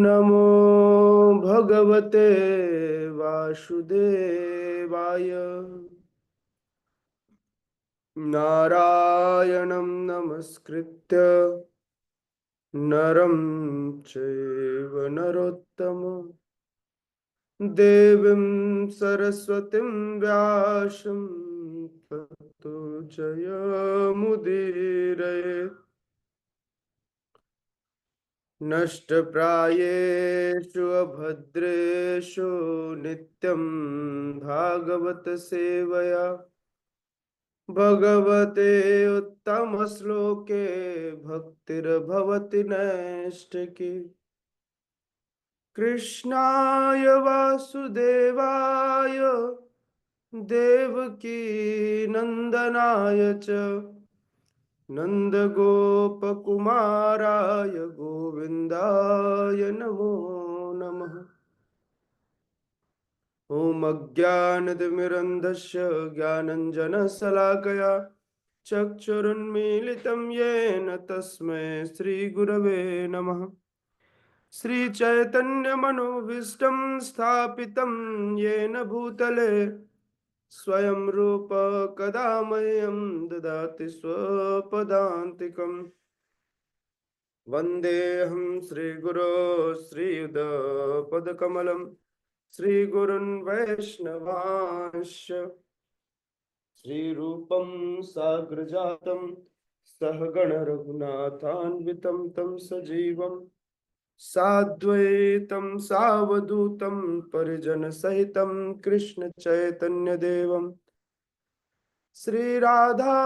नमो भगवते वासुदेवाय। नारायणं नमस्कृत्य नरं चैव नरोत्तमं देवीं सरस्वतीं व्यासं ततो जयमुदीरये। नष्टप्रायेषु अभद्रेषु नित्यं भागवत सेवया भगवते उत्तमश्लोके भक्तिर्भवति नैष्ठिकी। कृष्णाय वासुदेवाय देवकी नन्दनाय च नन्दगोपकुमाराय गोविन्दाय नमो नमः। ॐ अज्ञानतिमिरन्धस्य ज्ञानञ्जनशलाकया चक्षुरुन्मीलितं येन तस्मै श्रीगुरवे नमः। श्रीचैतन्यमनोभीष्टं स्थापितं येन भूतले स्वयं रूप कदा मह्यं ददाति स्वपदान्तिकम्। वन्देऽहं श्रीगुरो श्रीयुतपदकमलं श्रीगुरुन् वैष्णवांश्च श्रीरूपं साग्रजातं सहगण रघुनाथान्वितं तं सजीवं साद्वैतं सावधूतं परिजनसहितं कृष्ण चैतन्य देवं श्रीराधा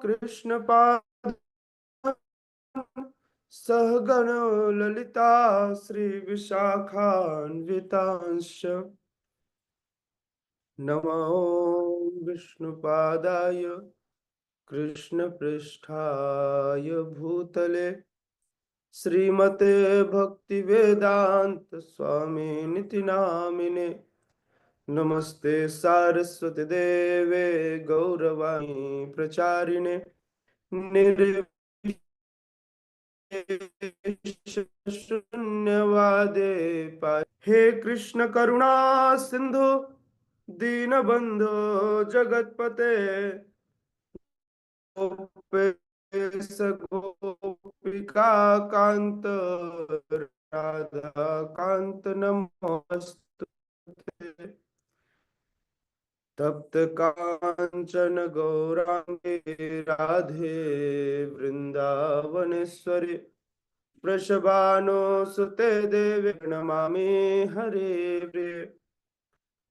कृष्ण सहगण ललिता श्री विशाखान्वितांश्च नमो विष्णुपादाय कृष्णपृष्ठाय भूतले श्रीमते भक्तिवेदांत स्वामी निति नामिने। नमस्ते सारस्वती देवे गौरवाणी प्रचारिणे शून्यवादे पार। हे कृष्ण करुणा सिंधु दीनबंधु जगतपते गोपेश गोपिका कांत राधा कांत नमोस्तुते। तप्त कांचन गौरांगे राधे वृंदावनेश्वरी वृषभानुसुते देवी नमामि हरे प्रिय।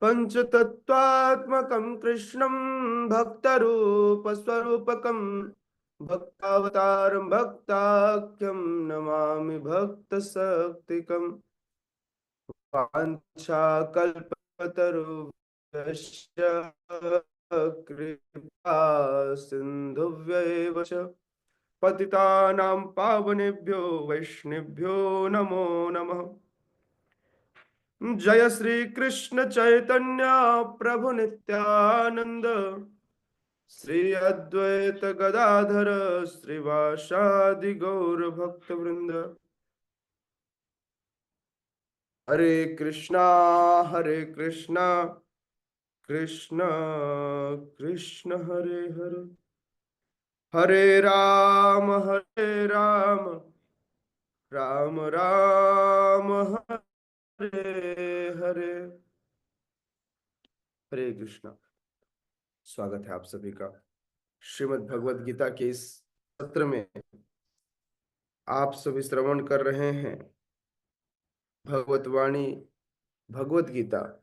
पंचतत्वात्मकं कृष्णं भक्तरूपस्वरूपकं भक्तावतारं भक्ताख्यं नमामि भक्तशक्तिकम्। वाञ्छाकल्पतरुभ्यश्च कृपा सिन्धुभ्यैव च पतितानां पावनेभ्यो वैष्णवेभ्यो नमो नमः। जय श्री कृष्ण चैतन्य प्रभु नित्यानंद श्री अद्वैत गदाधर श्रीवासादि गौर भक्त वृंद। हरे कृष्णा कृष्ण कृष्ण हरे हरे हरे राम राम राम हरे हरे। हरे कृष्णा। स्वागत है आप सभी का श्रीमद् भगवद गीता के इस सत्र में। आप सभी श्रवण कर रहे हैं भगवत वाणी भगवत गीता।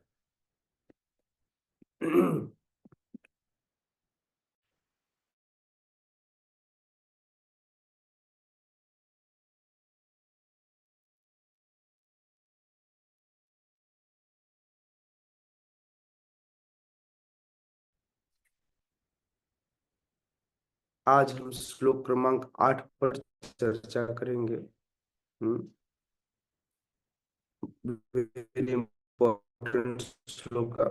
आज हम श्लोक क्रमांक 8 पर चर्चा करेंगे। Very important shloka.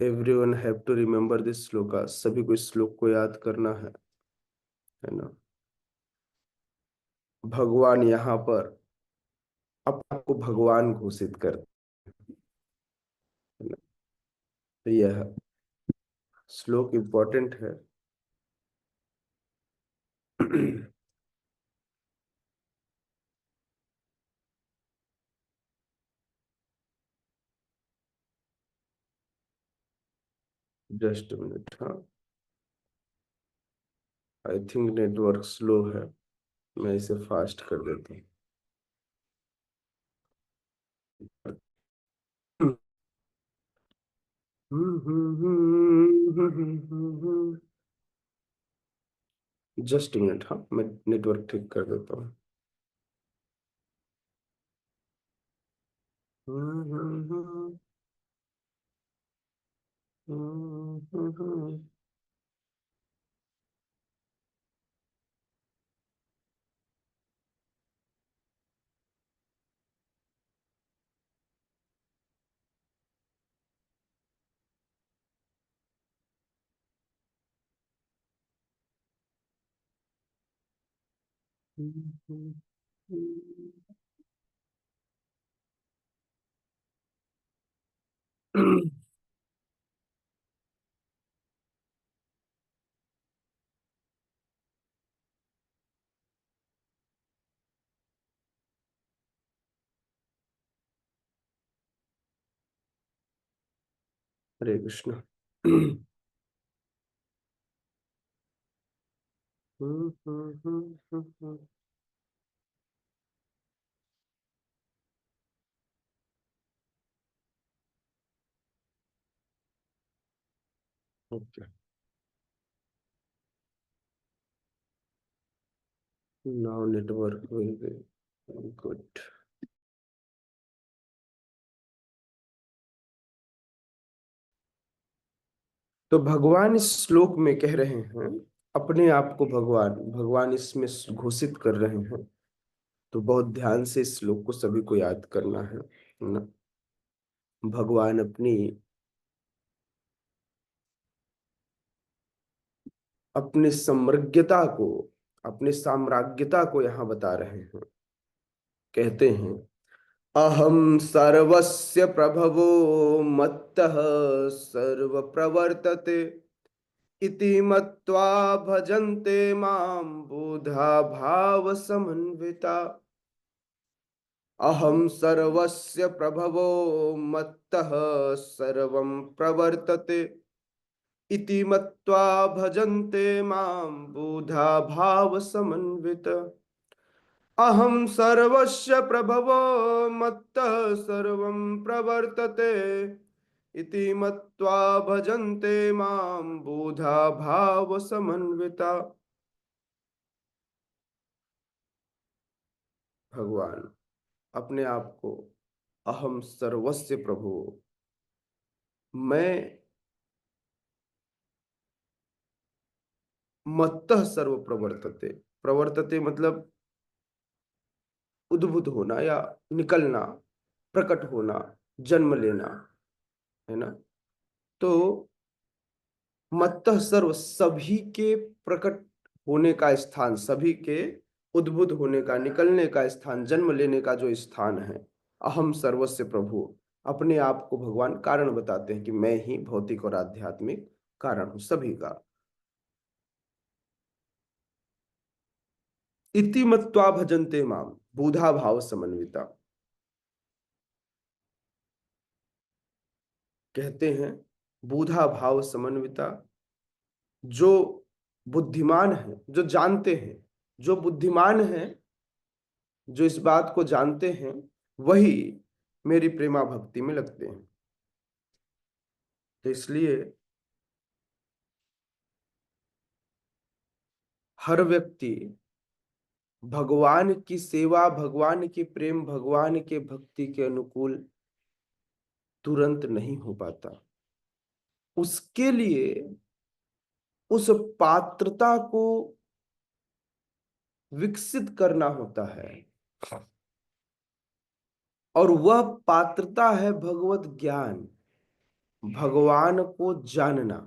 Everyone have to remember this shloka. सभी को इस श्लोक को याद करना है ना। भगवान यहाँ पर अपने आप को भगवान घोषित करते हैं। तो यह श्लोक इंपॉर्टेंट है। जस्ट मिनट, हाँ, आई थिंक नेटवर्क स्लो है, मैं इसे फास्ट कर देता हूँ। जस्ट मिनट, हाँ, मैं नेटवर्क ठीक कर देता हूँ। Hare Krishna. Okay, now network will be good. तो भगवान इस श्लोक में कह रहे हैं, अपने आप को भगवान भगवान इसमें घोषित कर रहे हैं। तो बहुत ध्यान से इस श्लोक को सभी को याद करना है ना। भगवान अपनी अपने समृद्धता को, अपने साम्राज्यता को यहाँ बता रहे हैं। कहते हैं, अहम सर्वस्य प्रभवो मत्तः सर्व प्रवर्तते इति मत्वा भजन्ते मां बुधा भाव समन्विता। अहम सर्वस्य प्रभवो मत्तः सर्वं प्रवर्तते इति मत्वा भजन्ते मां बुधा भाव समन्वित। अहम सर्वस्य प्रभवो मत्तः सर्वं प्रवर्तते इति मत्वा भजन्ते मां बुधा भाव समन्विता। भगवान अपने आप को अहम सर्वस्य प्रभु, मैं मत्तः सर्व प्रवर्तते, प्रवर्तते मतलब उद्भूत होना या निकलना, प्रकट होना, जन्म लेना, है ना। तो मत्तः सर्व सभी के प्रकट होने का स्थान, सभी के उद्भुत होने का, निकलने का स्थान, जन्म लेने का जो स्थान है, अहम सर्वस्य प्रभु। अपने आप को भगवान कारण बताते हैं कि मैं ही भौतिक और आध्यात्मिक कारण हूं सभी का। इति मत्वा भजन्ते माम बुधा भाव समन्विता। कहते हैं बुधा भाव समन्विता, जो बुद्धिमान है, जो जानते हैं, जो बुद्धिमान है, जो इस बात को जानते हैं, वही मेरी प्रेमा भक्ति में लगते हैं। तो इसलिए हर व्यक्ति भगवान की सेवा, भगवान की प्रेम, भगवान के भक्ति के अनुकूल तुरंत नहीं हो पाता। उसके लिए उस पात्रता को विकसित करना होता है, और वह पात्रता है भगवत ज्ञान, भगवान को जानना।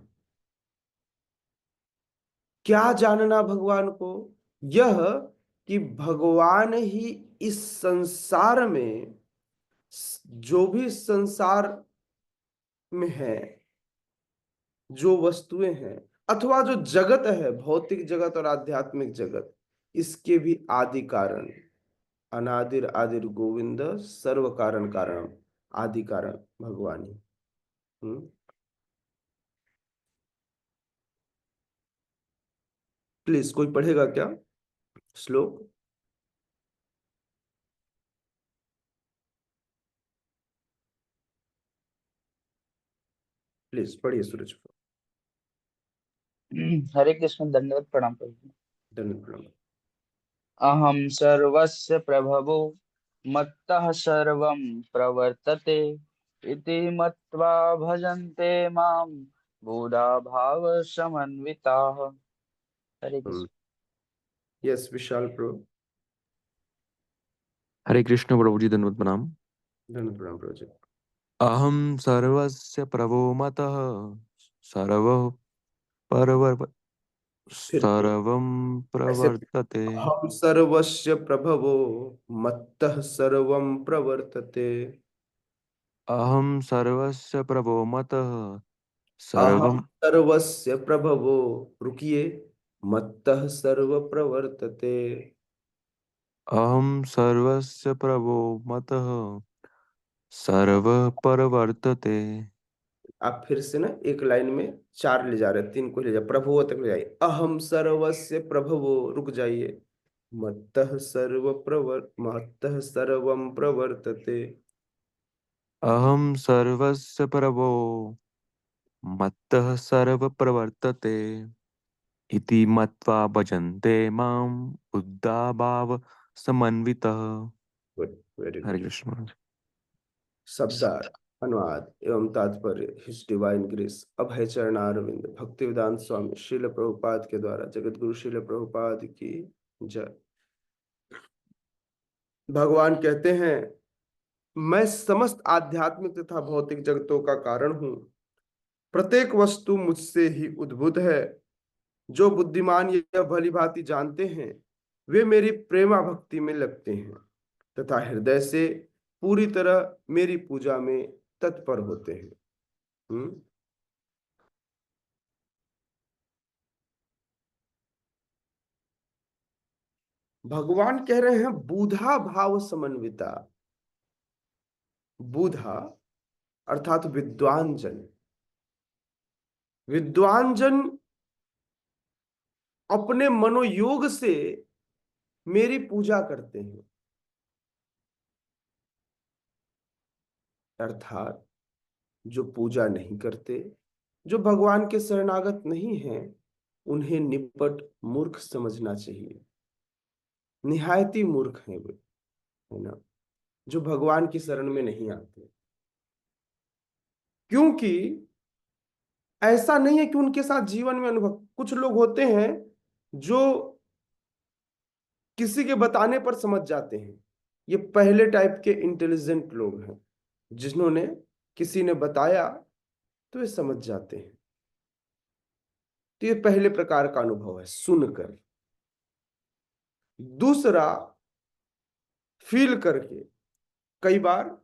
क्या जानना भगवान को? यह कि भगवान ही इस संसार में, जो भी संसार में है, जो वस्तुएं हैं अथवा जो जगत है, भौतिक जगत और आध्यात्मिक जगत, इसके भी आदि कारण, अनादिर आदिर गोविंद सर्व कारण कारण, आदि कारण भगवान ही। प्लीज कोई पढ़ेगा क्या श्लोक? प्लीज पढ़िए सूरज को। हरे कृष्ण, दंडवत प्रणाम प्रभु। धन्यवाद प्रणाम। अहम सर्वस्य प्रभवो मत्तः सर्वं प्रवर्तते इति मत्वा भजन्ते मां बुधा भाव समन्विताः। हरे कृष्ण। यस विशाल प्रो। हरे कृष्ण प्रभु जी, दंडवत प्रणाम। धन्यवाद प्रणाम प्रभु जी। अहम सर्वस्य प्रभो मतः सर्व परवर फिर से सर्वं ऐसे, प्रवर्तते। हम सर्वस्य प्रभवो मत्तः सर्वं प्रवर्तते। अहम सर्वस्य प्रभो मतः अहम सर्वं सर्वस्य प्रभवो, रुकिए, मत्तः सर्व प्रवर्तते। अहम सर्वस्य प्रभो मतः सर्व परवर्तते। आप फिर से ना एक लाइन में चार ले जा रहे हैं, तीन को ले जा, प्रभुओ तक ले जाइए। अहम सर्वस्य प्रभवो, रुक जाइए, मत्तः सर्वं प्रवर्तते। अहम सर्वस्य प्रभो मत्तः सर्व प्रवर्तते इति मत्वा भजन्ते मां बुद्धा भाव समन्वितः। गुड, वेरी हरे गुड। कृष्ण। शब्दार्थ, अनुवाद एवं तात्पर्य। हिज डिवाइन ग्रेस अभय चरणारविंद भक्तिवेदांत स्वामी श्रील प्रभुपाद के द्वारा जगत गुरु श्रील प्रभुपाद की जय। भगवान कहते हैं, मैं समस्त आध्यात्मिक तथा भौतिक जगतों का कारण हूं। प्रत्येक वस्तु मुझसे ही उद्भूत है। जो बुद्धिमान यह भली भांति जानते हैं, वे मेरी प्रेमा भक्ति में लगते हैं तथा हृदय से पूरी तरह मेरी पूजा में तत्पर होते हैं। भगवान कह रहे हैं बुधा भाव समन्विता। बुधा अर्थात विद्वान जन। विद्वान जन अपने मनोयोग से मेरी पूजा करते हैं, अर्थात जो पूजा नहीं करते, जो भगवान के शरणागत नहीं हैं, उन्हें निपट मूर्ख समझना चाहिए। निहायती मूर्ख हैं वे, है ना, जो भगवान की शरण में नहीं आते। क्योंकि ऐसा नहीं है कि उनके साथ जीवन में अनुभव, कुछ लोग होते हैं जो किसी के बताने पर समझ जाते हैं। ये पहले टाइप के इंटेलिजेंट लोग हैं, जिन्होंने किसी ने बताया तो वे समझ जाते हैं। तो ये पहले प्रकार का अनुभव है, सुनकर। दूसरा, फील करके। कई बार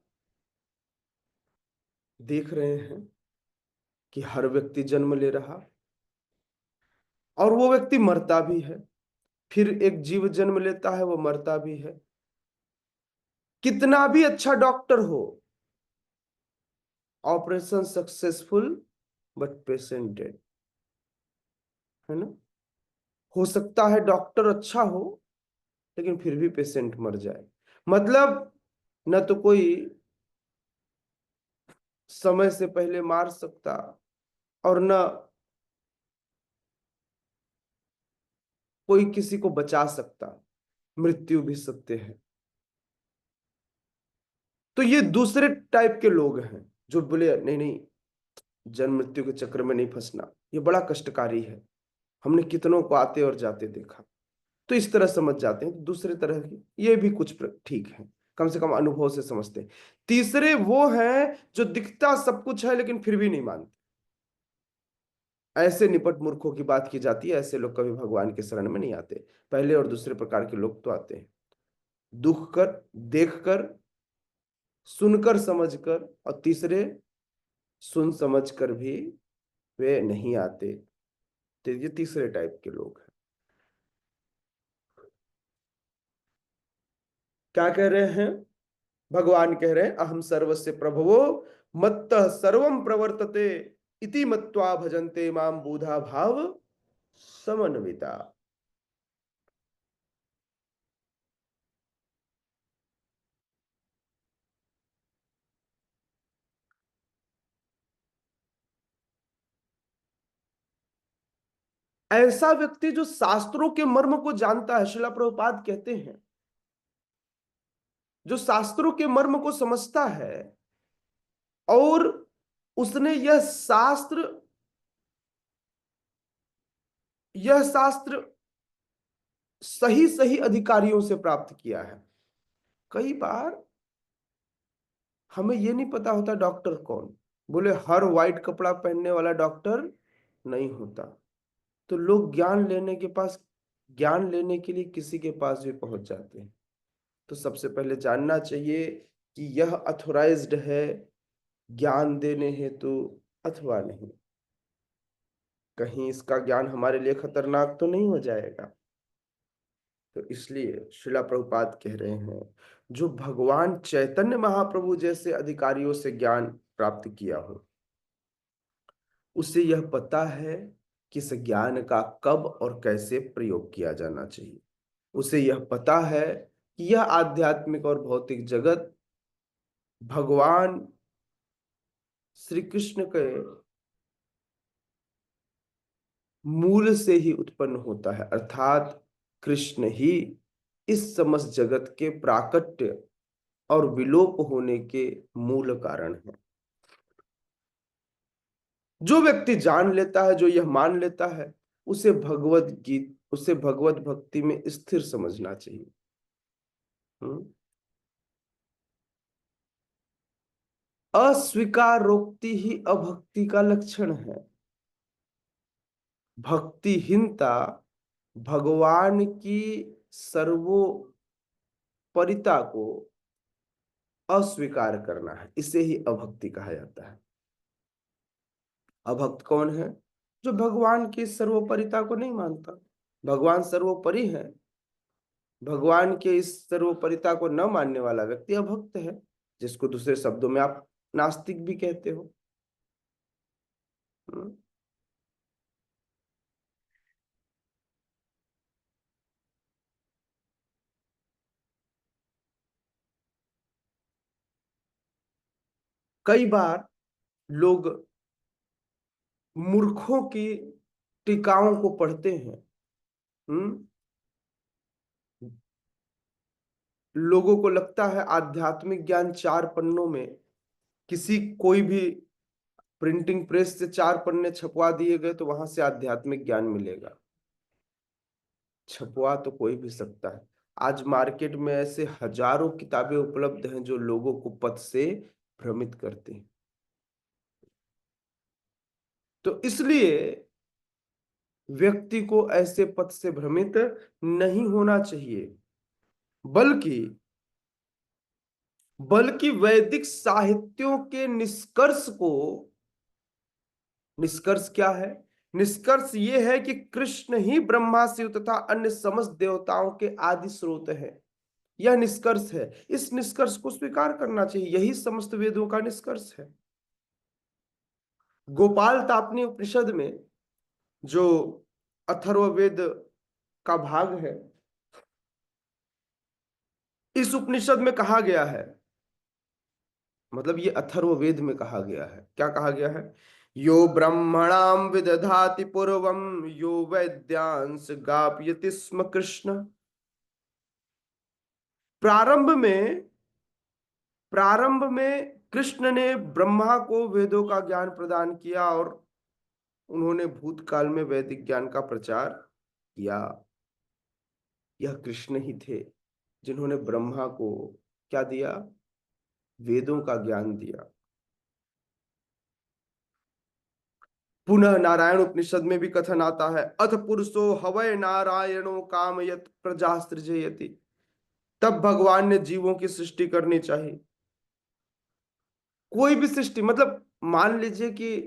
देख रहे हैं कि हर व्यक्ति जन्म ले रहा और वो व्यक्ति मरता भी है, फिर एक जीव जन्म लेता है, वो मरता भी है। कितना भी अच्छा डॉक्टर हो, operation successful but patient dead, है ना। हो सकता है डॉक्टर अच्छा हो लेकिन फिर भी पेशेंट मर जाए। मतलब न तो कोई समय से पहले मार सकता और न कोई किसी को बचा सकता, मृत्यु भी सत्य है। तो ये दूसरे टाइप के लोग हैं जो बोले नहीं नहीं, जन्म मृत्यु के चक्र में नहीं फंसना, ये बड़ा कष्टकारी है, हमने कितनों को आते और जाते देखा। तो इस तरह समझ जाते हैं। दूसरे तरह की ये भी कुछ ठीक है, कम से कम अनुभव से समझते हैं। तीसरे वो हैं जो दिखता सब कुछ है लेकिन फिर भी नहीं मानते। ऐसे निपट मूर्खों की बात की जाती है, ऐसे लोग कभी भगवान के शरण में नहीं आते। पहले और दूसरे प्रकार के लोग तो आते हैं, दुख कर, देख कर, सुनकर, समझकर, और तीसरे सुन समझ कर भी वे नहीं आते। तो ये तीसरे टाइप के लोग हैं। क्या कह रहे हैं? भगवान कह रहे हैं अहम सर्वस्य प्रभवो मत्तः सर्वम प्रवर्तते इति मत्वा भजन्ते माम बूढ़ा भाव समन्विता। ऐसा व्यक्ति जो शास्त्रों के मर्म को जानता है, श्रीला प्रभुपाद कहते हैं, जो शास्त्रों के मर्म को समझता है और उसने यह शास्त्र सही सही अधिकारियों से प्राप्त किया है। कई बार हमें यह नहीं पता होता डॉक्टर कौन, बोले हर व्हाइट कपड़ा पहनने वाला डॉक्टर नहीं होता। तो लोग ज्ञान लेने के लिए किसी के पास भी पहुंच जाते हैं। तो सबसे पहले जानना चाहिए कि यह अथोराइज्ड है ज्ञान देने हेतु अथवा नहीं। कहीं इसका ज्ञान हमारे लिए खतरनाक तो नहीं हो जाएगा। तो इसलिए श्रीला प्रभुपाद कह रहे हैं जो भगवान चैतन्य महाप्रभु जैसे अधिकारियों से ज्ञान प्राप्त किया हो, उसे यह पता है कि इस ज्ञान का कब और कैसे प्रयोग किया जाना चाहिए। उसे यह पता है कि यह आध्यात्मिक और भौतिक जगत भगवान श्री कृष्ण के मूल से ही उत्पन्न होता है, अर्थात कृष्ण ही इस समस्त जगत के प्राकट्य और विलोप होने के मूल कारण है। जो व्यक्ति जान लेता है, जो यह मान लेता है, उसे भगवत भक्ति में स्थिर समझना चाहिए। अस्वीकारोक्ति ही अभक्ति का लक्षण है। भक्तिहीनता भगवान की सर्वोपरिता को अस्वीकार करना है, इसे ही अभक्ति कहा जाता है। अभक्त कौन है? जो भगवान की सर्वोपरिता को नहीं मानता। भगवान सर्वोपरि है, भगवान के इस सर्वोपरिता को न मानने वाला व्यक्ति अभक्त है, जिसको दूसरे शब्दों में आप नास्तिक भी कहते हो। कई बार लोग मूर्खों की टीकाओं को पढ़ते हैं। लोगों को लगता है आध्यात्मिक ज्ञान 4 पन्नों में, कोई भी प्रिंटिंग प्रेस से 4 पन्ने छपवा दिए गए तो वहां से आध्यात्मिक ज्ञान मिलेगा। छपवा तो कोई भी सकता है। आज मार्केट में ऐसे हजारों किताबें उपलब्ध हैं जो लोगों को पथ से भ्रमित करती हैं। तो इसलिए व्यक्ति को ऐसे पथ से भ्रमित नहीं होना चाहिए, बल्कि वैदिक साहित्यों के निष्कर्ष क्या है? निष्कर्ष ये है कि कृष्ण ही ब्रह्मा शिव तथा अन्य समस्त देवताओं के आदि स्रोत है। यह निष्कर्ष है। इस निष्कर्ष को स्वीकार करना चाहिए। यही समस्त वेदों का निष्कर्ष है। गोपाल तापनी उपनिषद में जो अथर्ववेद का भाग है, इस उपनिषद में कहा गया है, मतलब ये अथर्ववेद में कहा गया है। क्या कहा गया है? यो ब्रह्मणाम विदधाति पूर्वम यो वैद्यांश गापयति स्म कृष्ण। प्रारंभ में कृष्ण ने ब्रह्मा को वेदों का ज्ञान प्रदान किया और उन्होंने भूतकाल में वैदिक ज्ञान का प्रचार किया। यह कृष्ण ही थे जिन्होंने ब्रह्मा को क्या दिया? वेदों का ज्ञान दिया। पुनः नारायण उपनिषद में भी कथन आता है, अथ पुरुषो हवय नारायणो कामयत प्रजा सृजयति। तब भगवान ने जीवों की सृष्टि करनी चाहिए। कोई भी सृष्टि, मतलब मान लीजिए कि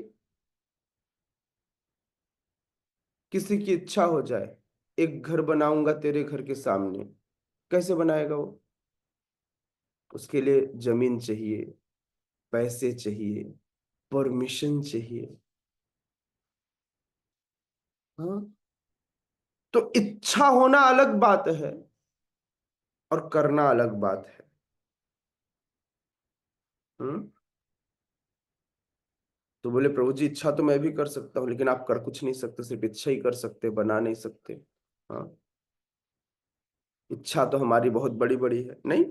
किसी की इच्छा हो जाए, एक घर बनाऊंगा तेरे घर के सामने, कैसे बनाएगा वो? उसके लिए जमीन चाहिए, पैसे चाहिए, परमिशन चाहिए। हाँ, तो इच्छा होना अलग बात है और करना अलग बात है। हम्म। तो बोले प्रभु जी, इच्छा तो मैं भी कर सकता हूँ, लेकिन आप कर कुछ नहीं सकते, सिर्फ इच्छा ही कर सकते, बना नहीं सकते। हाँ, इच्छा तो हमारी बहुत बड़ी बड़ी है, नहीं?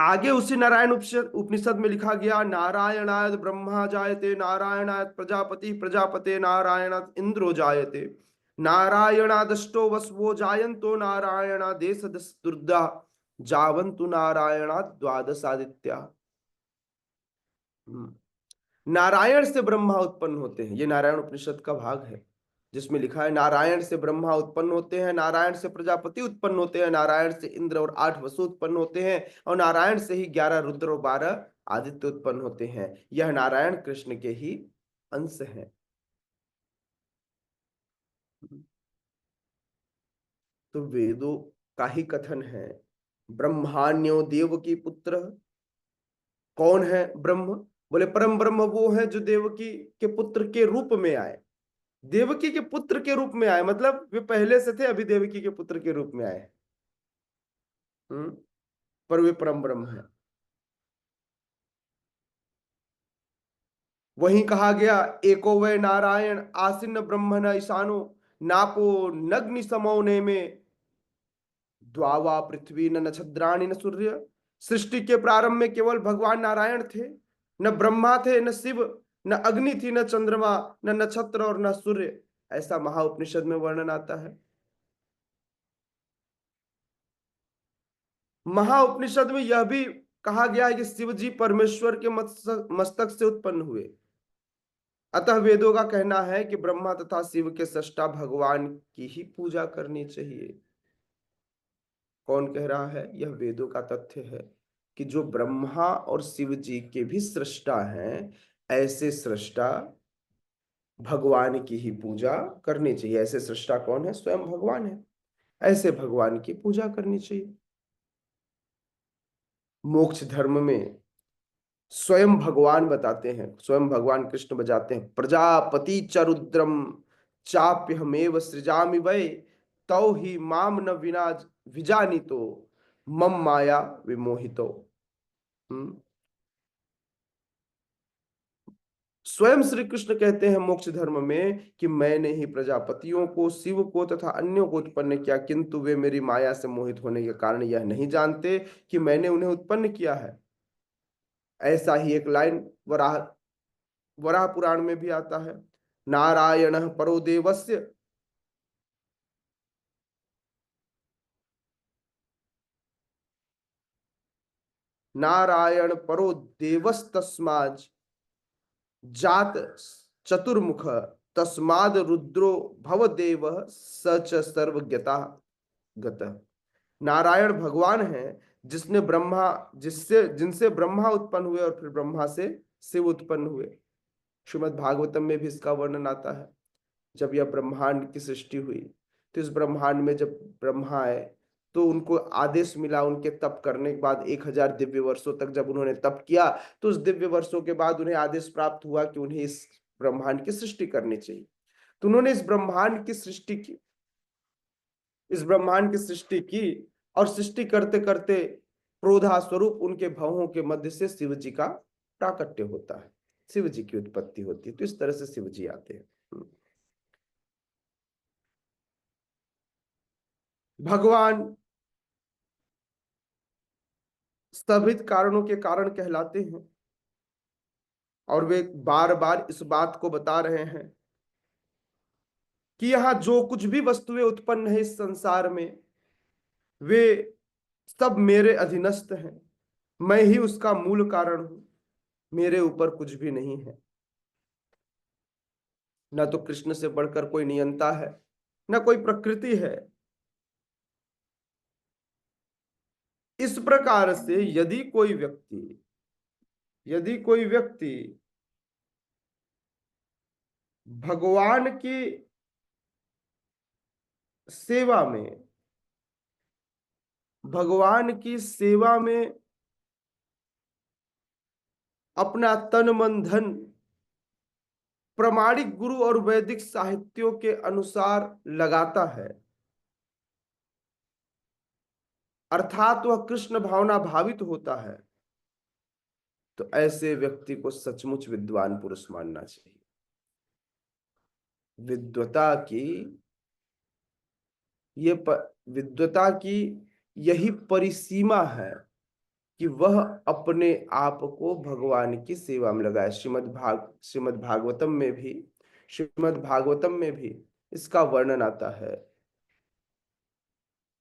आगे उसी नारायण उपनिषद उपनिषद में लिखा गया, नारायणाय ब्रह्मा जायते, नारायणाय प्रजापति, प्रजापते नारायणात इंद्रो जायते, नारायणादष्टो वसवो जायन्तो, नारायणा देश दुर्गा जावन्तु, नारायणा द्वादशादित्या। नारायण से ब्रह्मा उत्पन्न होते हैं, ये नारायण उपनिषद का भाग है, जिसमें लिखा है नारायण से ब्रह्मा उत्पन्न होते हैं, नारायण से प्रजापति उत्पन्न होते हैं, नारायण से इंद्र और 8 वसु उत्पन्न होते हैं, और नारायण से ही 11 रुद्र और 12 आदित्य उत्पन्न होते हैं। यह नारायण कृष्ण के ही अंश हैं। तो वेदों का ही कथन है, ब्रह्मान्यो देव की पुत्र। कौन है ब्रह्म? बोले परम ब्रह्म वो है जो देवकी के पुत्र के रूप में आए। देवकी के पुत्र के रूप में आए, मतलब वे पहले से थे, अभी देवकी के पुत्र के रूप में आए। हम्म। पर वे परम ब्रह्म है। वहीं कहा गया, एको वै नारायण आसीन ब्रह्मण ईशानो, नापो नग्नि समौने में, द्वावा पृथ्वी न नक्षत्राणि न सूर्य। सृष्टि के प्रारंभ में केवल भगवान नारायण थे, न ब्रह्मा थे, न शिव, न अग्नि थी, न चंद्रमा, न नक्षत्र और न सूर्य। ऐसा महाउपनिषद में वर्णन आता है। महाउपनिषद में यह भी कहा गया है कि शिव जी परमेश्वर के मस्तक से उत्पन्न हुए। अतः वेदों का कहना है कि ब्रह्मा तथा शिव के सृष्टा भगवान की ही पूजा करनी चाहिए। कौन कह रहा है? यह वेदों का तथ्य है कि जो ब्रह्मा और शिव जी के भी सृष्टा हैं, ऐसे सृष्टा भगवान की ही पूजा करनी चाहिए। ऐसे सृष्टा कौन है? स्वयं भगवान है। ऐसे भगवान की पूजा करनी चाहिए। मोक्ष धर्म में स्वयं भगवान बताते हैं, स्वयं भगवान कृष्ण बजाते हैं, प्रजापति च रुद्रम चाप्यहमेव सृजामि वै, तौ ही माम न विना विजानीतो, मम माया विमोहितो। हम्म। स्वयं श्री कृष्ण कहते हैं मोक्ष धर्म में कि मैंने ही प्रजापतियों को, शिव को तथा अन्यों को उत्पन्न किया, किंतु वे मेरी माया से मोहित होने के कारण यह नहीं जानते कि मैंने उन्हें उत्पन्न किया है। ऐसा ही एक लाइन वराह वराह पुराण में भी आता है, नारायण परो देवस्य, नारायण परो देवस्तस्माज जात चतुर्मुख, तस्माद रुद्रो भवदेव सच सर्वज्ञता गत। नारायण भगवान है जिसने ब्रह्मा, जिससे जिनसे ब्रह्मा उत्पन्न हुए और फिर ब्रह्मा से शिव उत्पन्न हुए। श्रीमद् भागवतम में भी इसका वर्णन आता है। जब यह ब्रह्मांड की सृष्टि हुई, तो इस ब्रह्मांड में जब ब्रह्मा आए, तो उनको आदेश मिला, उनके तप करने के बाद 1000 दिव्य वर्षों तक जब उन्होंने तप किया, तो उस दिव्य वर्षों के बाद उन्हें आदेश प्राप्त हुआ कि उन्हें इस ब्रह्मांड की सृष्टि करनी चाहिए। तो उन्होंने इस ब्रह्मांड की सृष्टि की, इस ब्रह्मांड की सृष्टि की, और सृष्टि करते करते क्रोधा स्वरूप उनके भवों के मध्य से शिव जी का प्राकट्य होता है, शिव जी की उत्पत्ति होती है। तो इस तरह से शिव जी आते हैं। भगवान सभी कारणों के कारण कहलाते हैं, और वे बार बार इस बात को बता रहे हैं कि यहां जो कुछ भी वस्तुएं उत्पन्न है इस संसार में, वे सब मेरे अधीनस्थ हैं। मैं ही उसका मूल कारण हूं, मेरे ऊपर कुछ भी नहीं है। ना तो कृष्ण से बढ़कर कोई नियंता है, ना कोई प्रकृति है। इस प्रकार से यदि कोई व्यक्ति भगवान की सेवा में अपना तन मन धन प्रामाणिक गुरु और वैदिक साहित्यों के अनुसार लगाता है, अर्थात वह कृष्ण भावना भावित होता है, तो ऐसे व्यक्ति को सचमुच विद्वान पुरुष मानना चाहिए। विद्वता की विद्वता की यही परिसीमा है कि वह अपने आप को भगवान की सेवा में लगाए। श्रीमद् भागवतम में भी इसका वर्णन आता है।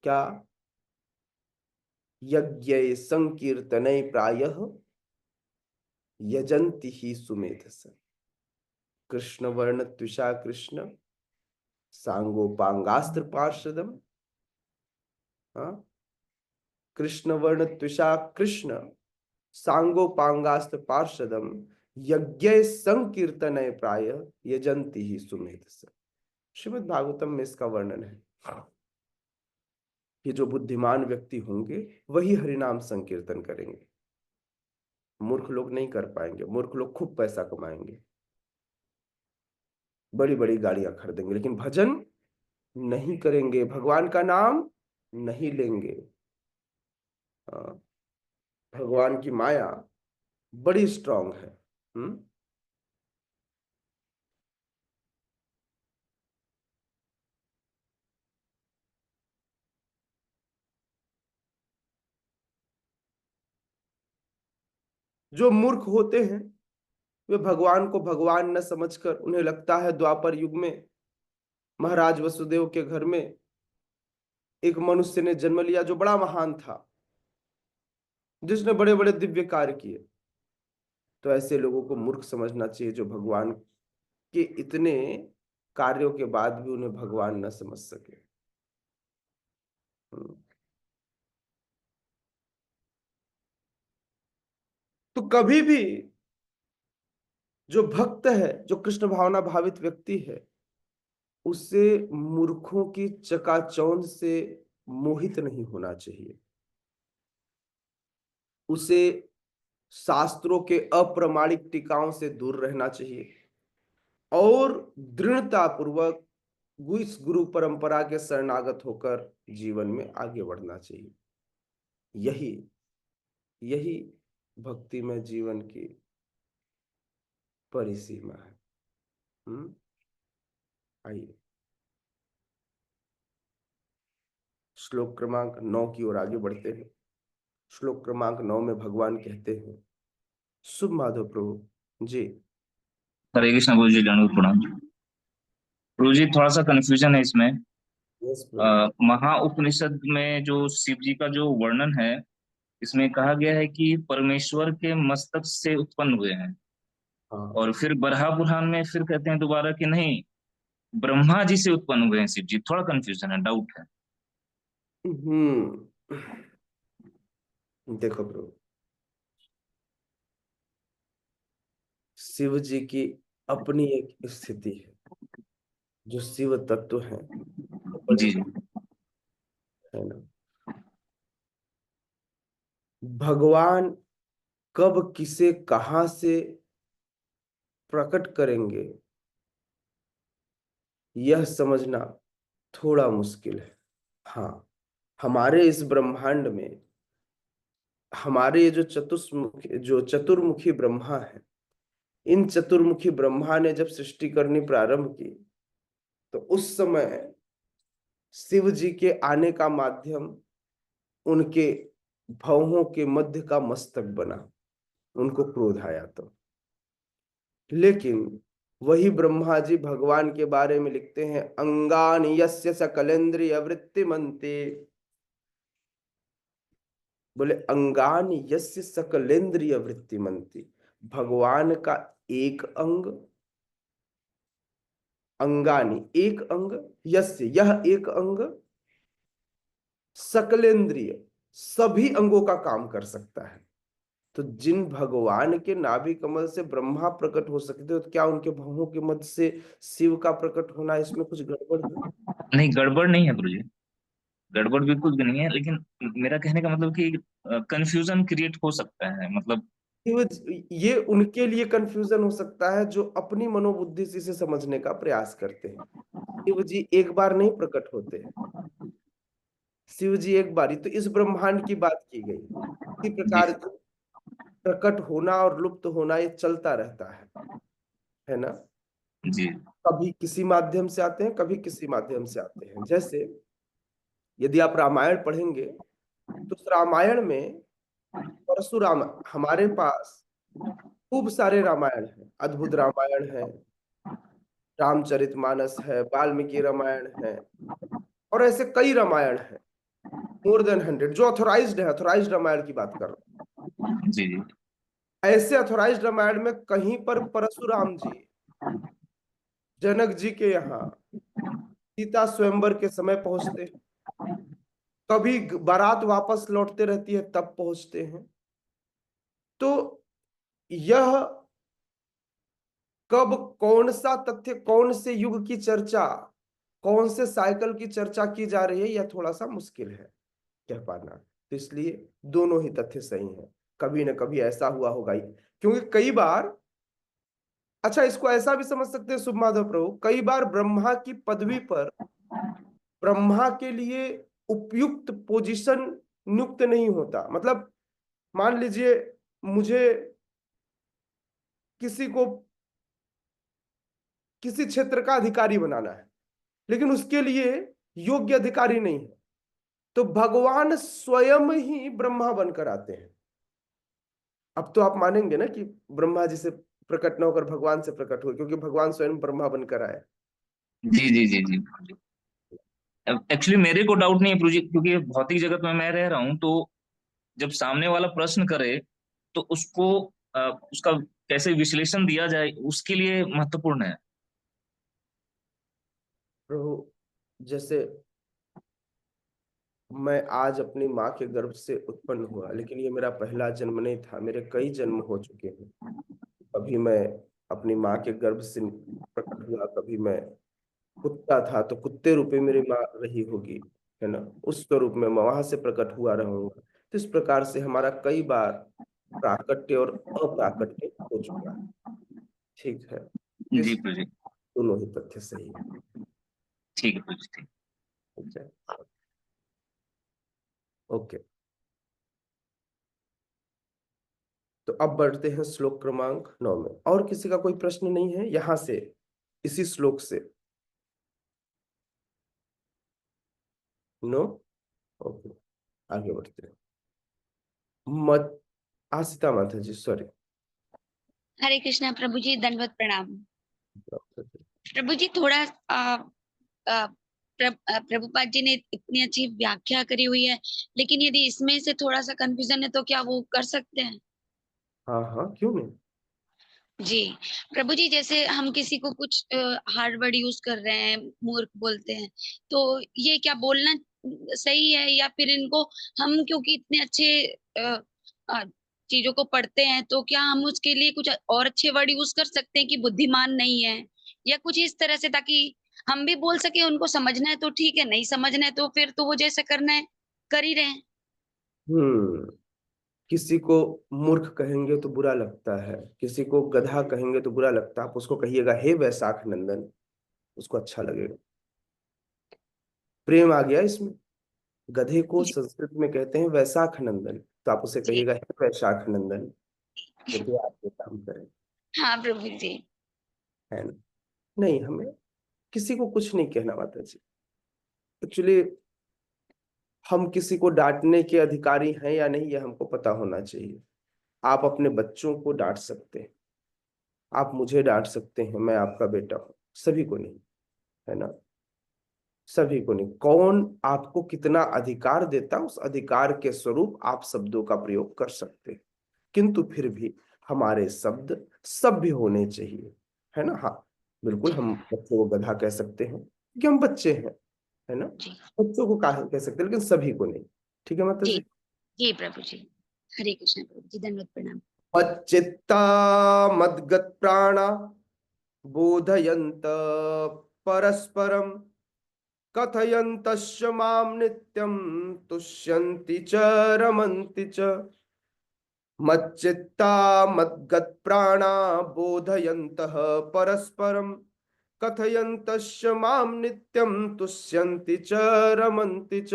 क्या? यज्ञ संकीर्तनै प्रायः यजन्ति ही सुमेधस। कृष्ण वर्ण त्विषा कृष्ण सांगोपांगास्त्र पार्षदम। हाँ, कृष्ण वर्ण त्विषा कृष्ण सांगोपांगास्त्र पार्षदम यज्ञ संकीर्तनय प्राय यजंती ही सुमेधस। श्रीमद् भागवतम में इसका वर्णन है। ये जो बुद्धिमान व्यक्ति होंगे वही हरिनाम संकीर्तन करेंगे। मूर्ख लोग नहीं कर पाएंगे। मूर्ख लोग खूब पैसा कमाएंगे, बड़ी बड़ी गाड़ियां खरीदेंगे, लेकिन भजन नहीं करेंगे, भगवान का नाम नहीं लेंगे। भगवान की माया बड़ी स्ट्रांग है। जो मूर्ख होते हैं वे भगवान को भगवान न समझकर, उन्हें लगता है द्वापर युग में महाराज वसुदेव के घर में एक मनुष्य ने जन्म लिया जो बड़ा महान था, जिसने बड़े बड़े दिव्य कार्य किए। तो ऐसे लोगों को मूर्ख समझना चाहिए जो भगवान के इतने कार्यों के बाद भी उन्हें भगवान न समझ सके। तो कभी भी जो भक्त है, जो कृष्ण भावना भावित व्यक्ति है, उसे मूर्खों की चकाचौंध से मोहित नहीं होना चाहिए। उसे शास्त्रों के अप्रामाणिक टीकाओं से दूर रहना चाहिए और दृढ़ता पूर्वक इस गुरु परंपरा के शरणागत होकर जीवन में आगे बढ़ना चाहिए। यही भक्ति में जीवन की परिसीमा है। आइए श्लोक क्रमांक 9 की ओर आगे बढ़ते हैं। श्लोक क्रमांक 9 में भगवान कहते हैं, शुभ माधव प्रभु जी। हरे कृष्ण गुरु जी, दंडवत प्रणाम। गुरु जी, थोड़ा सा कंफ्यूजन है इसमें। यस प्रभु। महाउपनिषद में जो शिव जी का जो वर्णन है, इसमें कहा गया है कि परमेश्वर के मस्तक से उत्पन्न हुए हैं, हाँ। और फिर बरहा पुराण में फिर कहते हैं दोबारा कि नहीं, ब्रह्मा जी से उत्पन्न हुए हैं शिव जी। थोड़ा कंफ्यूजन है, डाउट है। देखो प्रभु, शिव जी की अपनी एक स्थिति है। जो शिव तत्व है बड़े जी जी। है ना। भगवान कब किसे कहां से प्रकट करेंगे यह समझना थोड़ा मुश्किल है। हाँ, हमारे इस ब्रह्मांड में हमारे ये जो चतुर्मुखी ब्रह्मा है, इन चतुर्मुखी ब्रह्मा ने जब सृष्टि करनी प्रारंभ की तो उस समय शिव जी के आने का माध्यम उनके भौहों के मध्य का मस्तक बना। उनको क्रोध आया तो, लेकिन वही ब्रह्मा जी भगवान के बारे में लिखते हैं, अंगानि यस्य सकलेन्द्रिय वृत्तिमन्ते बोले अंगानि यस्य सकलेंद्रिय वृत्तिमंती, भगवान का एक अंग, अंगानि एक अंग, यस्य यह एक अंग, सकलेंद्रिय सभी अंगों का काम कर सकता है। तो जिन भगवान के नाभि कमल से ब्रह्मा प्रकट हो सकते हो, तो क्या उनके भवों के मध्य से शिव का प्रकट होना, इसमें कुछ गड़बड़ है? नहीं, गड़बड़ नहीं है गुरुजी, गड़बड़ बिल्कुल भी नहीं है, लेकिन मेरा कहने का मतलब कि कंफ्यूजन क्रिएट हो सकता है, मतलब ये उनके लिए कंफ्यूजन हो सकता है जो अपनी मनोबुद्धि से इसे समझने का प्रयास करते हैं। शिव जी एक बार नहीं प्रकट होते हैं, शिव जी एक बार ही, तो इस ब्रह्मांड की बात की गई। इसी जी प्रकार प्रकट होना और लुप्त होना ये चलता रहता है ना। जी कभी किसी माध्यम से आते हैं, कभी किसी माध्यम से आते हैं। जैसे यदि आप रामायण पढ़ेंगे तो उस रामायण में परशुराम, हमारे पास खूब सारे रामायण हैं, अद्भुत रामायण है, रामचरितमानस है, वाल्मीकि रामायण है, और ऐसे कई रामायण हैं, मोर देन 100 जो ऑथोराइज्ड है। ऑथोराइज्ड रामायण की बात कर रहा जी जी हूं। ऐसे ऑथोराइज्ड रामायण में कहीं पर परशुराम जी जनक जी के यहाँ सीता स्वयंवर के समय पहुंचते हैं, कभी बारात वापस लौटते रहती है तब पहुंचते हैं। तो यह कब कौन सा तथ्य, कौन से युग की चर्चा, कौन से साइकिल की चर्चा की जा रही है, यह थोड़ा सा मुश्किल है कह पाना। तो इसलिए दोनों ही तथ्य सही हैं, कभी ना कभी ऐसा हुआ होगा ही। क्योंकि कई बार, अच्छा इसको ऐसा भी समझ सकते हैं शुभ माधव प्रभु, कई बार ब्रह्मा की पदवी पर ब्रह्मा के लिए उपयुक्त पोजीशन नियुक्त नहीं होता। मतलब मान लीजिए मुझे किसी को किसी क्षेत्र का अधिकारी बनाना है, लेकिन उसके लिए योग्य अधिकारी नहीं है, तो भगवान स्वयं ही ब्रह्मा बनकर आते हैं। अब तो आप मानेंगे ना कि ब्रह्मा जी से प्रकट न होकर भगवान से प्रकट हुए, क्योंकि भगवान स्वयं ब्रह्मा बनकर आए। जी जी जी जी एक्चुअली मेरे को डाउट नहीं है गुरुजी, क्योंकि भौतिक जगत में मैं रह रहा हूँ, तो जब सामने वाला प्रश्न करे तो उसको उसका कैसे विश्लेषण दिया जाए उसके लिए महत्वपूर्ण है। प्रभु, जैसे मैं आज अपनी माँ के गर्भ से उत्पन्न हुआ, लेकिन ये मेरा पहला जन्म नहीं था, मेरे कई जन्म हो चुके हैं। कभी मैं अपनी माँ के गर्भ से प्रकट हुआ, कभी मैं कुत्ता था तो कुत्ते रूप में मेरी माँ रही होगी, है ना, उस स्वरूप में मैं वहां से प्रकट हुआ रहूंगा। तो इस प्रकार से हमारा कई बार प्राकट्य और अप्राकट्य हो चुका है। ठीक है, जी इस गुरुजी। दोनों ही तथ्य सही है। ठीक है गुरुजी, ठीक। ठीक है, ओके। तो अब बढ़ते हैं श्लोक क्रमांक 9 में। और किसी का कोई प्रश्न नहीं है यहां से, इसी श्लोक से? नो, ओके, आगे बढ़ते हैं। मत आसिता माता जी, सॉरी। हरे कृष्णा प्रभु जी, दंडवत प्रणाम। प्रभु जी थोड़ा प्रभुपाद जी ने इतनी अच्छी व्याख्या करी हुई है, लेकिन यदि इसमें से थोड़ा सा कंफ्यूजन है तो क्या वो कर सकते हैं? हाँ हाँ, क्यों नहीं। जी प्रभु जी, जैसे हम किसी को कुछ हार्ड वर्ड यूज कर रहे हैं, मूर्ख बोलते हैं, तो ये क्या बोलना सही है, या फिर इनको हम क्योंकि इतने अच्छे अ, अ, चीजों को पढ़ते हैं, तो क्या हम उसके लिए कुछ और अच्छे वर्ड यूज कर सकते हैं कि बुद्धिमान नहीं है, या कुछ इस तरह से, ताकि हम भी बोल सके, उनको समझना है तो ठीक है, नहीं समझना है तो फिर तो वो जैसा करना है कर ही रहे हैं। किसी को मूर्ख कहेंगे तो बुरा लगता है, किसी को गधा कहेंगे तो बुरा लगता है। आप उसको कहिएगा हे वैशाख नंदन, उसको अच्छा लगेगा। प्रेम आ गया इसमें। गधे को जी संस्कृत में कहते हैं वैशाख नंदन, तो आप उसे जी। कहिएगा हे वैशाख नंदन, कृपया आप ये काम करें, हाँ प्रभु जी। है ना। नहीं, हमें किसी को कुछ नहीं कहना माता जी। एक्चुअली हम किसी को डांटने के अधिकारी हैं या नहीं, ये हमको पता होना चाहिए। आप अपने बच्चों को डांट सकते हैं, आप मुझे डांट सकते हैं, मैं आपका बेटा हूं, सभी को नहीं, है ना। सभी को नहीं। कौन आपको कितना अधिकार देता, उस अधिकार के स्वरूप आप शब्दों का प्रयोग कर सकते हैं, किंतु फिर भी हमारे शब्द सभ्य होने चाहिए, है ना। हाँ बिल्कुल, हम बच्चों को गधा कह सकते हैं क्योंकि हम बच्चे हैं, है ना। जी बच्चों को कह सकते हैं, लेकिन सभी को नहीं। ठीक है माता जी जी। जी प्रभु जी। हरे कृष्ण प्रभु जी, दंडवत प्रणाम। मच्चित्ता मद्गत प्राणा बोधयन्त परस्परम कथयन्तश्च मां नित्यं तुष्यन्ति च रमन्ति च। मच्चित्ता मद्गतप्राणा बोधयन्तः परस्परं कथयन्तश्च मां नित्यं तुष्यन्ति च रमन्ति च।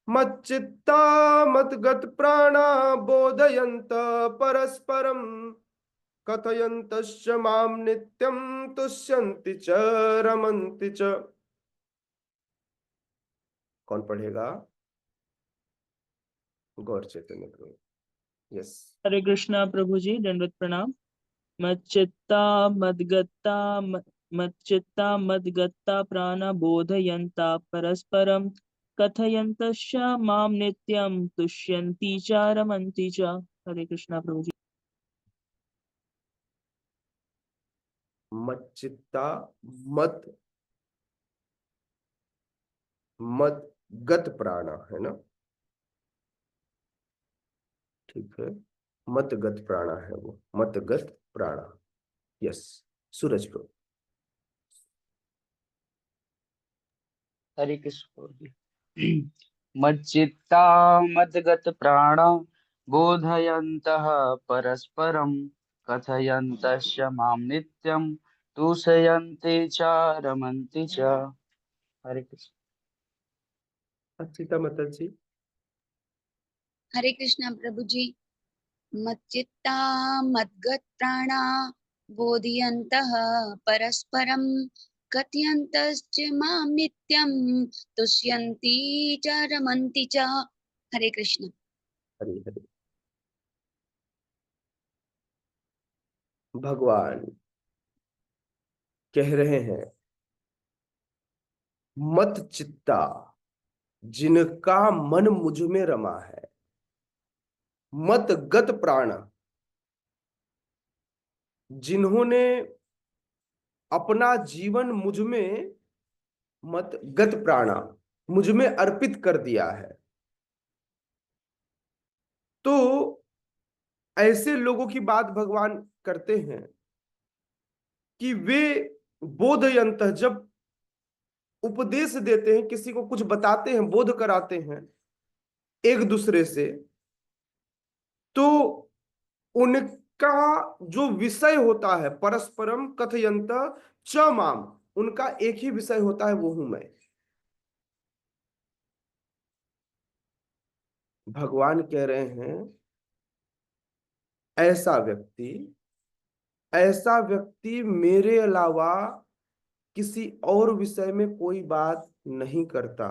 मच्चित्ता मद्गतप्राणा बोधयन्तः परस्परं कथयन्तश्च मां नित्यं तुष्यन्ति च रमन्ति च। कौन पढ़ेगा? गौर चैतन्य प्रभु। यस। हरे कृष्णा प्रभु जी, दंडवत प्रणाम। मच्चित्ता मद्गत्ता मच्चित्ता मद्गत्ता प्राण बोधयन्ता परस्परं कथयन्तश्च मां नित्यं तुष्यन्ति च रमन्ति च। हरे कृष्णा प्रभु जी। मच्चित्ता मत मत गत प्राणा, है ना। ठीक है, मत गत प्राणा है वो, मत गत प्राणा। यस, सूरज प्रभु। हरे कृष्ण जी। मच्चित्ता मद्गत प्राणा बोधयन्तः परस्परं कथयन्तश्च मां नित्यं तुष्यन्ति च रमन्ति च। हरे कृष्ण। सीता माता जी। हरे कृष्ण प्रभु जी। मच्चित्ता मद्गत प्राणा बोधयन्तः परस्परं कथयन्तश्च मां नित्यं तुष्यन्ति च रमन्ति च। हरे कृष्ण। हरि हरि। भगवान कह रहे हैं, मत चित्ता, जिनका मन मुझ में रमा है, मत गत प्राण, जिन्होंने अपना जीवन मुझ में, मत गत प्राणा, मुझ में अर्पित कर दिया है। तो ऐसे लोगों की बात भगवान करते हैं कि वे बोधयंत, जब उपदेश देते हैं, किसी को कुछ बताते हैं, बोध कराते हैं एक दूसरे से, तो उनका जो विषय होता है, परस्परम कथयंत च माम, उनका एक ही विषय होता है, वो हूं मैं। भगवान कह रहे हैं, ऐसा व्यक्ति मेरे अलावा किसी और विषय में कोई बात नहीं करता,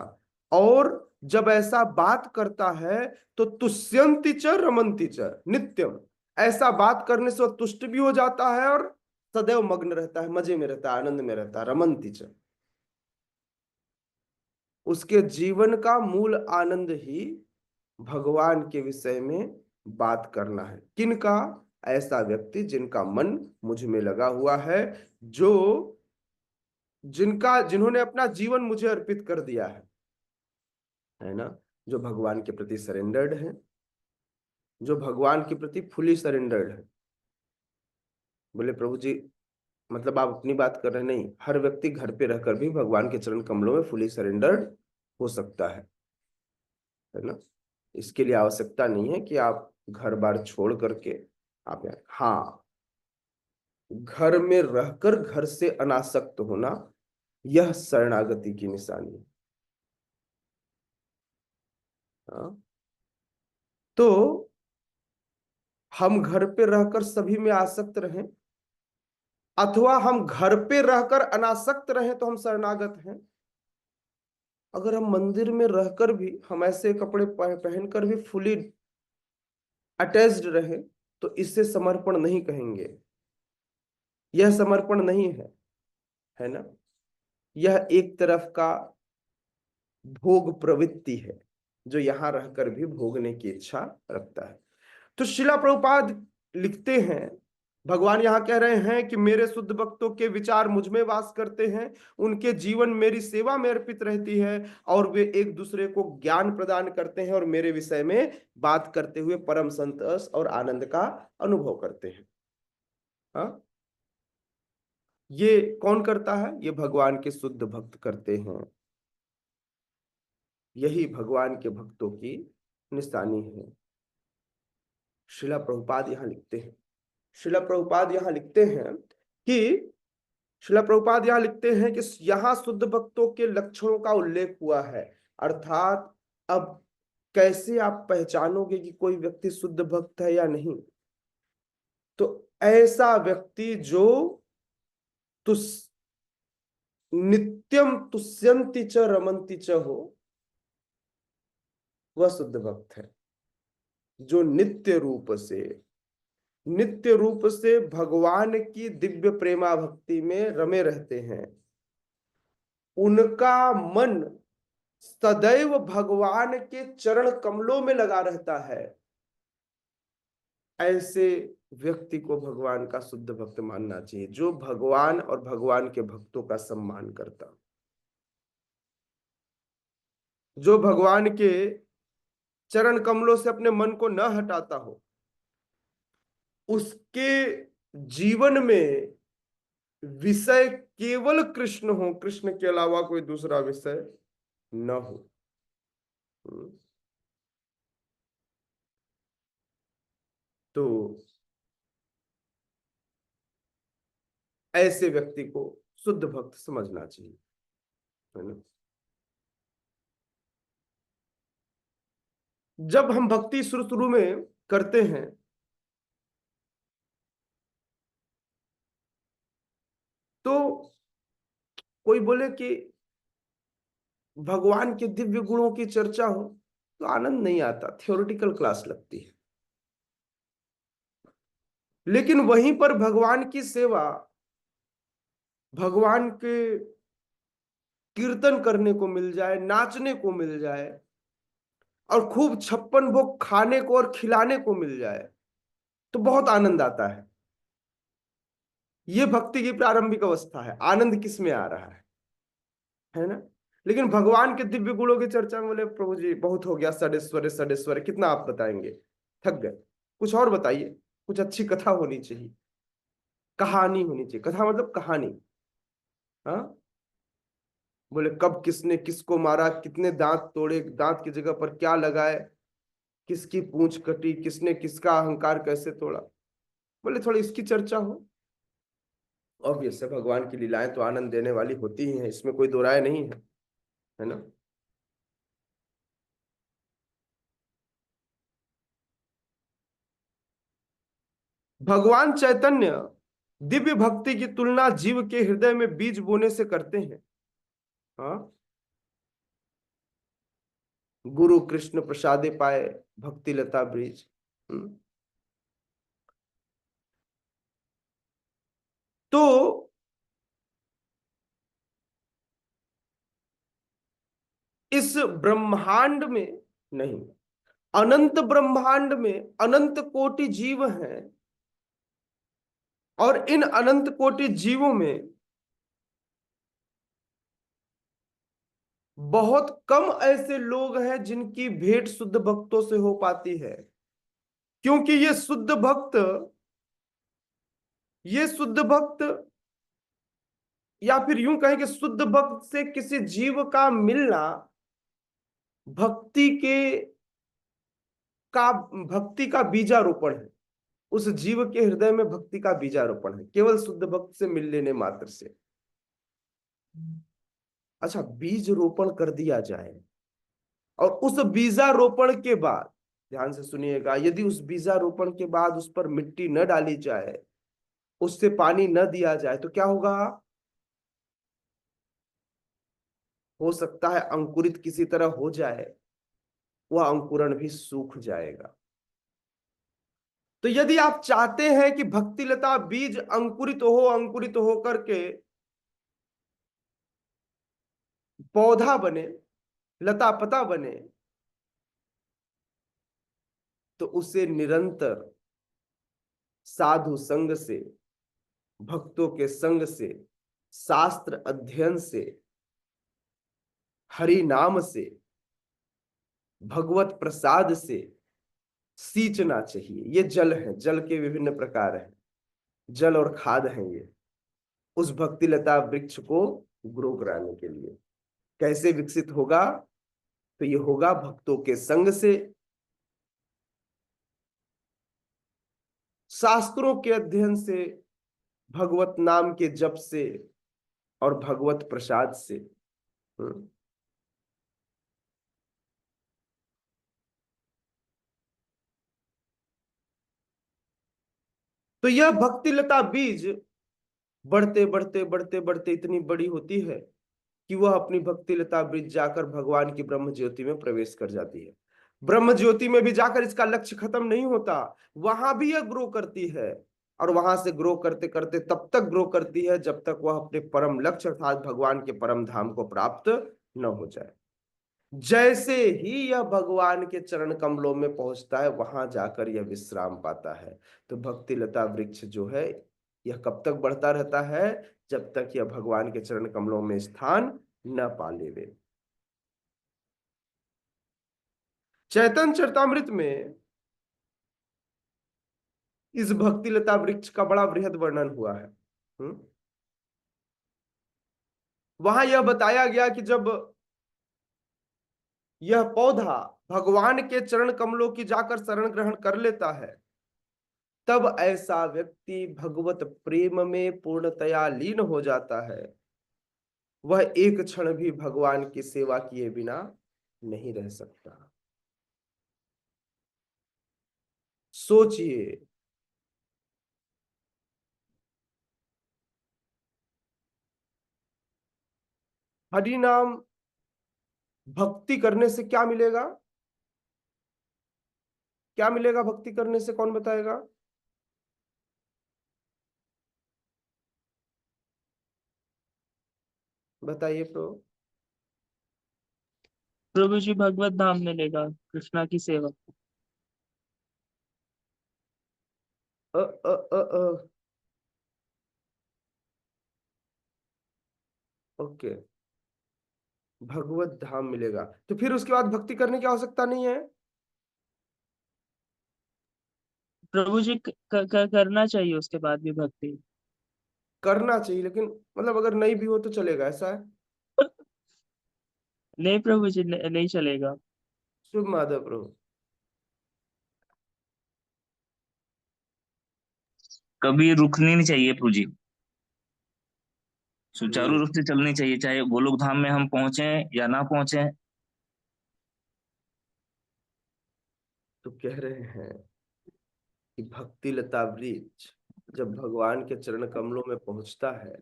और जब ऐसा बात करता है तो तुष्यंति च रमन्ति च नित्यम, ऐसा बात करने से वह तुष्ट भी हो जाता है और सदैव मग्न रहता है, मजे में रहता है, आनंद में रहता है। रमन्ति च, उसके जीवन का मूल आनंद ही भगवान के विषय में बात करना है। किनका? ऐसा व्यक्ति जिनका मन मुझ में लगा हुआ है, जो जिन्होंने अपना जीवन मुझे अर्पित कर दिया है ना, जो भगवान के प्रति सरेंडर्ड है, जो भगवान के प्रति फुली सरेंडर्ड है। बोले प्रभु जी, मतलब आप अपनी बात कर रहे हैं? नहीं, हर व्यक्ति घर पे रहकर भी भगवान के चरण कमलों में फुली सरेंडर्ड हो सकता है ना। इसके लिए आवश्यकता नहीं है कि आप घर बार छोड़ करके आप हाँ, घर में रहकर घर से अनासक्त होना, यह शरणागति की निशानी है। हाँ? तो हम घर पे रहकर सभी में आसक्त रहें, अथवा हम घर पे रहकर अनासक्त रहें, तो हम शरणागत हैं। अगर हम मंदिर में रहकर भी हम ऐसे कपड़े पहनकर भी फुली अटैच्ड रहे, तो इससे समर्पण नहीं कहेंगे, यह समर्पण नहीं है, है ना। यह एक तरफ का भोग प्रवृत्ति है जो यहां रहकर भी भोगने की इच्छा रखता है। तो शिला प्रभुपाद लिखते हैं, भगवान यहां कह रहे हैं कि मेरे शुद्ध भक्तों के विचार मुझ में वास करते हैं, उनके जीवन मेरी सेवा में अर्पित रहती है और वे एक दूसरे को ज्ञान प्रदान करते हैं और मेरे विषय में बात करते हुए परम संतोष और आनंद का अनुभव करते हैं। हाँ, ये कौन करता है? ये भगवान के शुद्ध भक्त करते हैं। यही भगवान के भक्तों की निशानी है। शिला प्रभुपाद यहां लिखते हैं, शिला प्रभुपाद यहां लिखते हैं कि शिला प्रभुपाद यहां लिखते हैं कि यहां शुद्ध भक्तों के लक्षणों का उल्लेख हुआ है। अर्थात अब कैसे आप पहचानोगे कि कोई व्यक्ति शुद्ध भक्त है या नहीं? तो ऐसा व्यक्ति जो तुस नित्यम तुष्यंति च रमंति च हो, वह शुद्ध भक्त है। जो नित्य रूप से भगवान की दिव्य प्रेमा भक्ति में रमे रहते हैं, उनका मन सदैव भगवान के चरण कमलों में लगा रहता है, ऐसे व्यक्ति को भगवान का शुद्ध भक्त मानना चाहिए, जो भगवान और भगवान के भक्तों का सम्मान करता, जो भगवान के चरण कमलों से अपने मन को न हटाता हो, उसके जीवन में विषय केवल कृष्ण हो, कृष्ण के अलावा कोई दूसरा विषय न हो। तो ऐसे व्यक्ति को शुद्ध भक्त समझना चाहिए, है ना। जब हम भक्ति शुरू शुरू में करते हैं तो कोई बोले कि भगवान के दिव्य गुणों की चर्चा हो तो आनंद नहीं आता, थियोरिटिकल क्लास लगती है। लेकिन वहीं पर भगवान की सेवा, भगवान के कीर्तन करने को मिल जाए, नाचने को मिल जाए और खूब 56 भोग खाने को और खिलाने को मिल जाए तो बहुत आनंद आता है। ये भक्ति की प्रारंभिक अवस्था है। आनंद किस में आ रहा है ना। लेकिन भगवान के दिव्य गुणों की चर्चा में बोले प्रभु जी बहुत हो गया, षडेश्वरे षडेश्वरे कितना आप बताएंगे, थक गए, कुछ और बताइए, कुछ अच्छी कथा होनी चाहिए, कहानी होनी चाहिए। कथा मतलब कहानी। हाँ, बोले कब किसने किसको मारा, कितने दांत तोड़े, दांत की जगह पर क्या लगाए, किसकी पूंछ कटी, किसने किसका अहंकार कैसे तोड़ा। बोले थोड़ी इसकी चर्चा हो। ऑब्वियस है, भगवान की लीलाएं तो आनंद देने वाली होती ही हैं, इसमें कोई दो राय नहीं है ना। भगवान चैतन्य दिव्य भक्ति की तुलना जीव के हृदय में बीज बोने से करते हैं। हाँ, गुरु कृष्ण प्रसादे पाए भक्ति लता ब्रीज। तो इस ब्रह्मांड में नहीं, अनंत ब्रह्मांड में अनंत कोटि जीव हैं और इन अनंत कोटि जीवों में बहुत कम ऐसे लोग हैं जिनकी भेंट शुद्ध भक्तों से हो पाती है। क्योंकि ये शुद्ध भक्त या फिर यूं कहें कि शुद्ध भक्त से किसी जीव का मिलना भक्ति का बीजारोपण है। उस जीव के हृदय में भक्ति का बीजारोपण है, केवल शुद्ध भक्त से मिल लेने मात्र से। अच्छा, बीज रोपण कर दिया जाए और उस बीजारोपण के बाद, ध्यान से सुनिएगा, यदि उस बीजारोपण के बाद उस पर मिट्टी न डाली जाए, उससे पानी न दिया जाए तो क्या होगा? हो सकता है अंकुरित किसी तरह हो जाए, वह अंकुरण भी सूख जाएगा। तो यदि आप चाहते हैं कि भक्ति लता बीज अंकुरित हो करके पौधा बने, लता पता बने, तो उसे निरंतर साधु संग से, भक्तों के संग से, शास्त्र अध्ययन से, हरि नाम से, भगवत प्रसाद से सींचना चाहिए। ये जल है, जल के विभिन्न प्रकार हैं, जल और खाद हैं ये उस भक्ति लता वृक्ष को ग्रो कराने के लिए। कैसे विकसित होगा? तो ये होगा भक्तों के संग से, शास्त्रों के अध्ययन से, भगवत नाम के जप से और भगवत प्रसाद से। तो यह भक्ति लता बीज बढ़ते बढ़ते बढ़ते बढ़ते इतनी बड़ी होती है कि वह अपनी भक्ति लता बीज जाकर भगवान की ब्रह्म ज्योति में प्रवेश कर जाती है। ब्रह्म ज्योति में भी जाकर इसका लक्ष्य खत्म नहीं होता, वहां भी यह ग्रो करती है, और वहां से ग्रो करते करते तब तक ग्रो करती है जब तक वह अपने परम लक्ष्य अर्थात भगवान के परम धाम को प्राप्त न हो जाए। जैसे ही यह भगवान के चरण कमलों में पहुंचता है, वहां जाकर यह विश्राम पाता है। तो भक्ति लता वृक्ष जो है यह कब तक बढ़ता रहता है? जब तक यह भगवान के चरण कमलों में स्थान न पा लेवे। चैतन्य चरितामृत में इस भक्ति लता वृक्ष का बड़ा बृहद वर्णन हुआ है। वहां यह बताया गया कि जब यह पौधा भगवान के चरण कमलों की जाकर शरण ग्रहण कर लेता है, तब ऐसा व्यक्ति भगवत प्रेम में पूर्णतया लीन हो जाता है। वह एक क्षण भी भगवान की सेवा किए बिना नहीं रह सकता। सोचिए, हरि नाम भक्ति करने से क्या मिलेगा? क्या मिलेगा भक्ति करने से? कौन बताएगा? बताइए प्रभु। प्रभु जी भगवत धाम मिलेगा, कृष्णा की सेवा। अ, अ, अ, अ, ओके, भगवत धाम मिलेगा तो फिर उसके बाद भक्ति करने की आवश्यकता नहीं है? प्रभु जी करना चाहिए उसके बाद भी भक्ति। करना चाहिए, लेकिन मतलब अगर नहीं भी हो तो चलेगा, ऐसा है? नहीं प्रभु जी, नहीं चलेगा। शुभ माधव प्रभु। कभी रुकनी नहीं चाहिए प्रभु जी, सुचारू रूप से चलनी चाहिए, चाहे गोलोक धाम में हम पहुंचे या ना पहुंचे। तो कह रहे हैं कि भक्ति लता वृक्ष जब भगवान के चरण कमलों में पहुंचता है,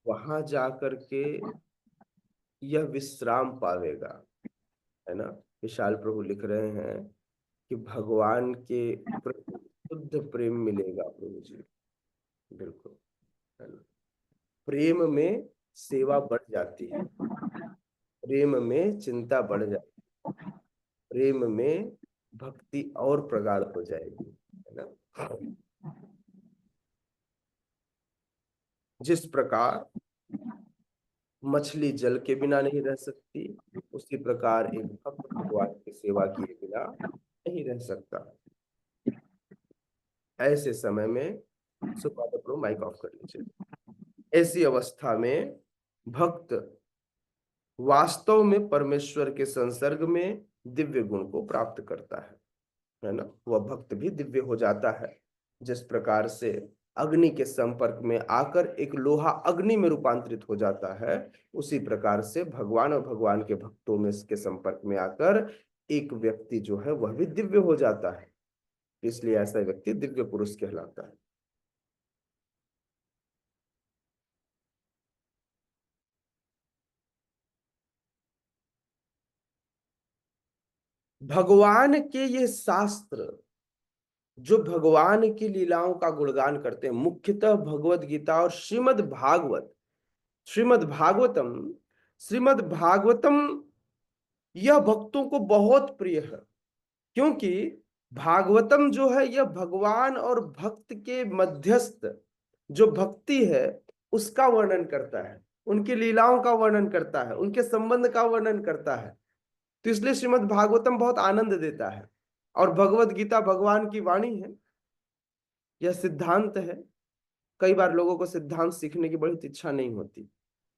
वहां जाकर के यह विश्राम पावेगा, है ना। विशाल प्रभु लिख रहे हैं कि भगवान के प्रति शुद्ध प्रेम मिलेगा प्रभु जी। बिल्कुल, है ना। प्रेम में सेवा बढ़ जाती है, प्रेम में चिंता बढ़ जाती है, प्रेम में भक्ति और प्रगाढ़ हो जाएगी, है ना। जिस प्रकार मछली जल के बिना नहीं रह सकती, उसी प्रकार एक भक्त भगवान की सेवा किए बिना नहीं रह सकता। ऐसे समय में सुपात्र माइक ऑफ कर लीजिए। ऐसी अवस्था में भक्त वास्तव में परमेश्वर के संसर्ग में दिव्य गुण को प्राप्त करता है ना। वह भक्त भी दिव्य हो जाता है। जिस प्रकार से अग्नि के संपर्क में आकर एक लोहा अग्नि में रूपांतरित हो जाता है, उसी प्रकार से भगवान और भगवान के भक्तों में इसके संपर्क में आकर एक व्यक्ति जो है वह भी दिव्य हो जाता है। इसलिए ऐसा व्यक्ति दिव्य पुरुष कहलाता है। भगवान के ये शास्त्र जो भगवान की लीलाओं का गुणगान करते हैं, मुख्यतः भगवत गीता और श्रीमद् भागवत, श्रीमद् भागवतम, श्रीमद् भागवतम यह भक्तों को बहुत प्रिय है, क्योंकि भागवतम जो है यह भगवान और भक्त के मध्यस्थ जो भक्ति है उसका वर्णन करता है, उनकी लीलाओं का वर्णन करता है, उनके संबंध का वर्णन करता है। तो इसलिए श्रीमद् भागवतम बहुत आनंद देता है। और भगवत गीता भगवान की वाणी है, यह सिद्धांत है। कई बार लोगों को सिद्धांत सीखने की बड़ी इच्छा नहीं होती,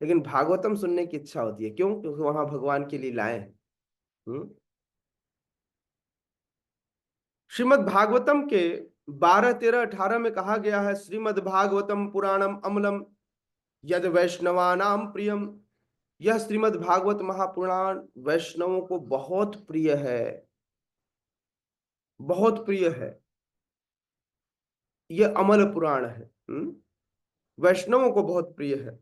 लेकिन भागवतम सुनने की इच्छा होती है। क्यों? क्योंकि वहां भगवान की लीलाएं हैं। श्रीमद् भागवतम के 12, 13, 18 में कहा गया है, श्रीमद् भागवतम पुराणम अमलम यद वैष्णवानाम प्रियम। यह श्रीमद् भागवत महापुराण वैष्णवों को बहुत प्रिय है, बहुत प्रिय है। यह अमल पुराण है, वैष्णवों को बहुत प्रिय है।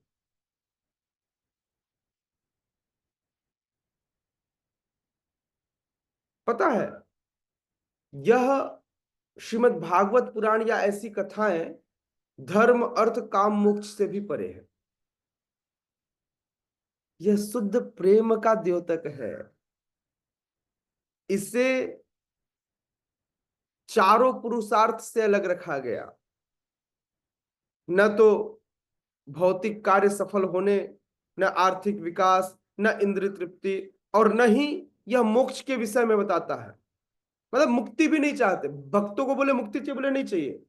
पता है, यह श्रीमद् भागवत पुराण या ऐसी कथाएं धर्म अर्थ काम मोक्ष से भी परे है। यह शुद्ध प्रेम का द्योतक है। इसे चारों पुरुषार्थ से अलग रखा गया। न तो भौतिक कार्य सफल होने, न आर्थिक विकास, न इंद्रिय तृप्ति, और न ही यह मोक्ष के विषय में बताता है। मतलब मुक्ति भी नहीं चाहते। भक्तों को बोले मुक्ति चाहिए, बोले नहीं चाहिए,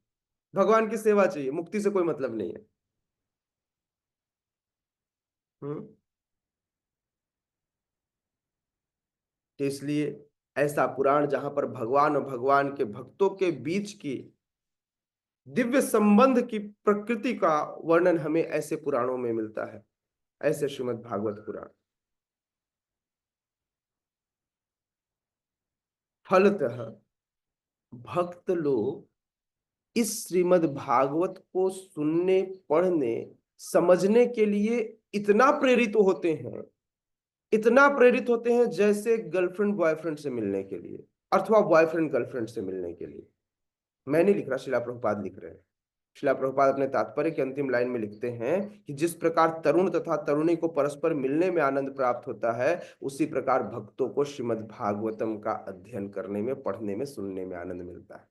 भगवान की सेवा चाहिए, मुक्ति से कोई मतलब नहीं है। तो इसलिए ऐसा पुराण जहां पर भगवान और भगवान के भक्तों के बीच की दिव्य संबंध की प्रकृति का वर्णन हमें ऐसे पुराणों में मिलता है, ऐसे श्रीमद् भागवत पुराण। फलतः भक्त लोग इस श्रीमद् भागवत को सुनने, पढ़ने, समझने के लिए इतना प्रेरित होते हैं, इतना प्रेरित होते हैं जैसे गर्लफ्रेंड बॉयफ्रेंड से मिलने के लिए, अथवा बॉयफ्रेंड गर्लफ्रेंड से मिलने के लिए। मैं नहीं लिख रहा, शिला प्रभुपाद लिख रहे हैं। शिला प्रभुपाद अपने तात्पर्य की अंतिम लाइन में लिखते हैं कि जिस प्रकार तरुण तथा तरुणी को परस्पर मिलने में आनंद प्राप्त होता है, उसी प्रकार भक्तों को श्रीमद् भागवतम का अध्ययन करने में, पढ़ने में, सुनने में आनंद मिलता है।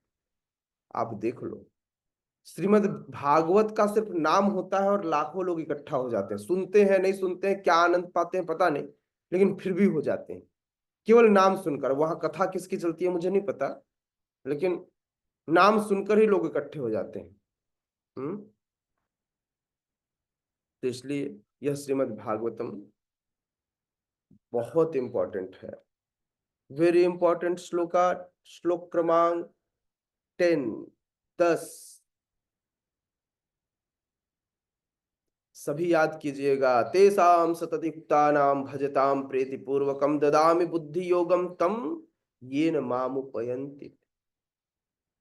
आप देख लो, श्रीमद् भागवत का सिर्फ नाम होता है और लाखों लोग इकट्ठा हो जाते हैं, सुनते हैं, नहीं सुनते हैं, क्या आनंद पाते हैं पता नहीं, लेकिन फिर भी हो जाते हैं केवल नाम सुनकर। वहां कथा किसकी चलती है मुझे नहीं पता, लेकिन नाम सुनकर ही लोग इकट्ठे हो जाते हैं। तो इसलिए यह श्रीमद् भागवतम बहुत इंपॉर्टेंट है, वेरी इंपॉर्टेंट। श्लोक क्रमांक 10 सभी याद कीजिएगा। तेषां सततयुक्तानां भजतां प्रीतिपूर्वकं ददामि बुद्धि योगम तम येन मामुपयन्ति।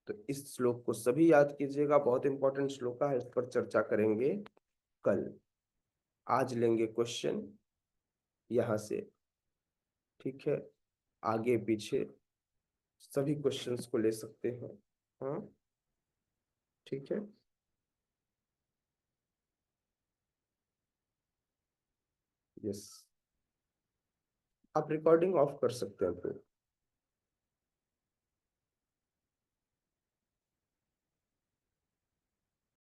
तो इस श्लोक को सभी याद कीजिएगा, बहुत इंपॉर्टेंट श्लोक है, इस पर चर्चा करेंगे कल। आज लेंगे क्वेश्चन यहां से, ठीक है? आगे पीछे सभी क्वेश्चंस को ले सकते हैं। हाँ, ठीक है। यस, आप रिकॉर्डिंग ऑफ कर सकते हैं फिर।